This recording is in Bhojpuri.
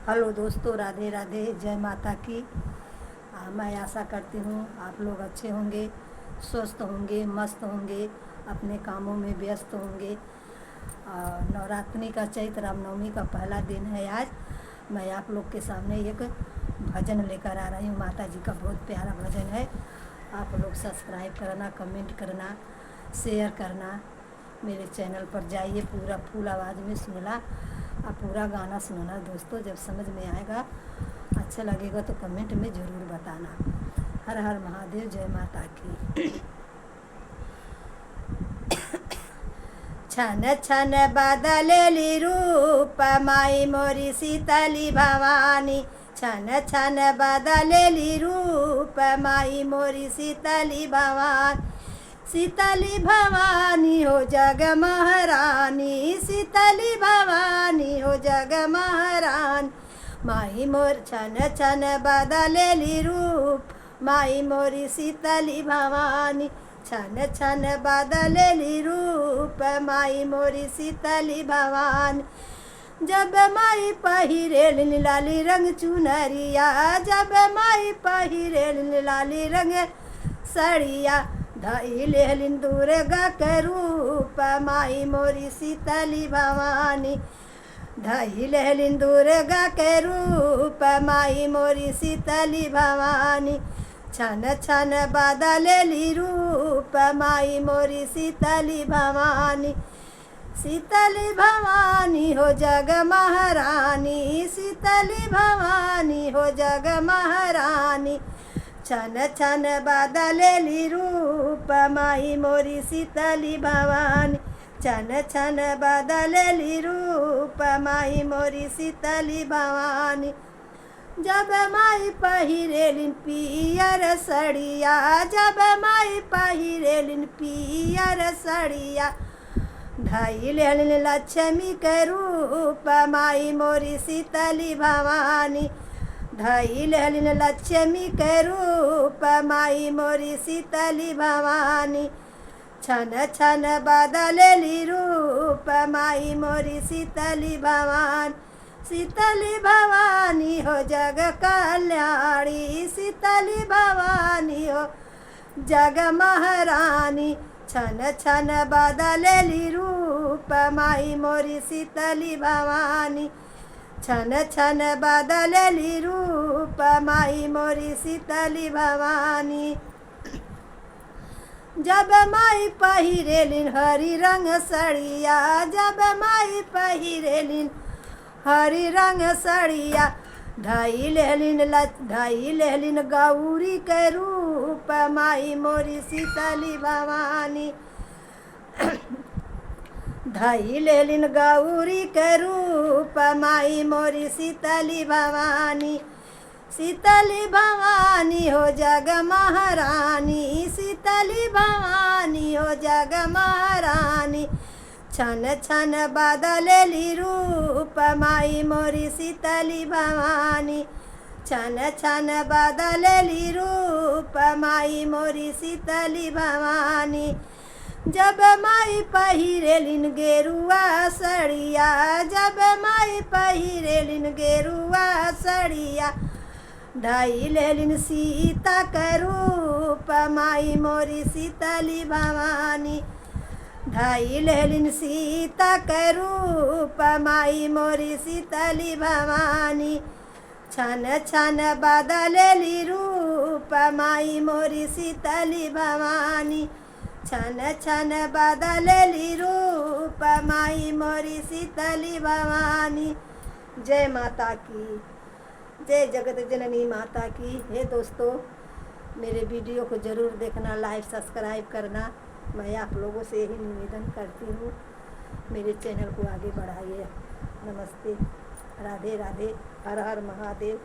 हेलो दोस्तों, राधे राधे, जय माता की। मैं आशा करती हूँ आप लोग अच्छे होंगे, स्वस्थ होंगे, मस्त होंगे, अपने कामों में व्यस्त होंगे। नवरात्रि का चैत्र रामनवमी का पहला दिन है आज। मैं आप लोग के सामने एक भजन लेकर आ रही हूँ। माता जी का बहुत प्यारा भजन है। आप लोग सब्सक्राइब करना, कमेंट करना, शेयर करना। मेरे चैनल पर जाइए, पूरा फुल आवाज़ में सुनना। आप पूरा गाना सुनना दोस्तों, जब समझ में आएगा, अच्छा लगेगा तो कमेंट में ज़रूर बताना। हर हर महादेव, जय माता की। छन छन बदलेली रूप माई मोरी शीतली भवानी। छन छन बदलेली रूप माई मोरी शीतली भवानी। शीतली भवानी हो जग महारानी, शीतली भवानी हो जग महारानी। माई मोर छन छन बदलेली रूप माई मोरी शीतली भवानी। छन छन बदलेली रूप माई मोरी शीतली भवानी। जब माई पहिरे लाली रंग चुनरिया, जब माई पहिरे लाली रंग सड़िया। धई लेहलिन दुर्गा के रूप माई मोरी शीतली भवानी। धई लेहलिन दुर्गा के रूप माई मोरी शीतली भवानी। छन छन बदलेली रूप माई मोरी शीतली भवानी। शीतली भवानी हो जग महारानी, शीतली भवानी हो जग महारानी। छन छन बदलेली रूप माई मोरी शीतली भवानी। छन छन बदलेली रूप माई मोरी शीतली भवानी। जब माई पहिरेलिन पियर सड़िया, जब माई पहिरेलिन पियर सड़िया। धई लेहलिन लक्ष्मी के रूप माई मोरी शीतली भवानी। धई लेहलिन लक्ष्मी के रूप माई मोरी शीतली भवानी। छन छन बदलेली रूप माई मोरी शीतली भवानी। शीतली भवानी हो जग कल्याणी, शीतली भवानी हो जग महारानी। छन छन बदलेली रूप माई मोरी शीतली भवानी। छन छन बदलेली रूप माई मोरी शीतली भवानी। जब माई पहिरेलिन हरी रंग सड़िया, जब माई पहिरेलिन हरी रंग सड़िया। धई लेहलिन गौरी के रूप माई मोरी शीतली भवानी। धई लेहलिन गौरी के रूप माई मोरी शीतली भवानी। शीतली भवानी हो जग महारानी, शीतली भवानी हो जग महारानी। छन छन बदलेली रूप माई मोरी शीतली भवानी। छन छन बदलेली रूप माई मोरी शीतली भवानी। जब माई पहिरेलिन गेरुआ सड़िया, जब माई पहिरेलिन गेरुआ सड़िया। धई लेहलिन सीता के रूप माई मोरी शीतली भवानी। धई लेहलिन सीता के रूप माई मोरी शीतली भवानी। छन छन बदलेली रूप माई मोरी शीतली भवानी। छन छन बदलेली रूप माई मोरी शीतली भवानी। जय माता की, जय जगत जननी माता की। हे दोस्तों, मेरे वीडियो को ज़रूर देखना, लाइक सब्सक्राइब करना। मैं आप लोगों से यही निवेदन करती हूँ, मेरे चैनल को आगे बढ़ाइए। नमस्ते, राधे राधे, हर हर महादेव।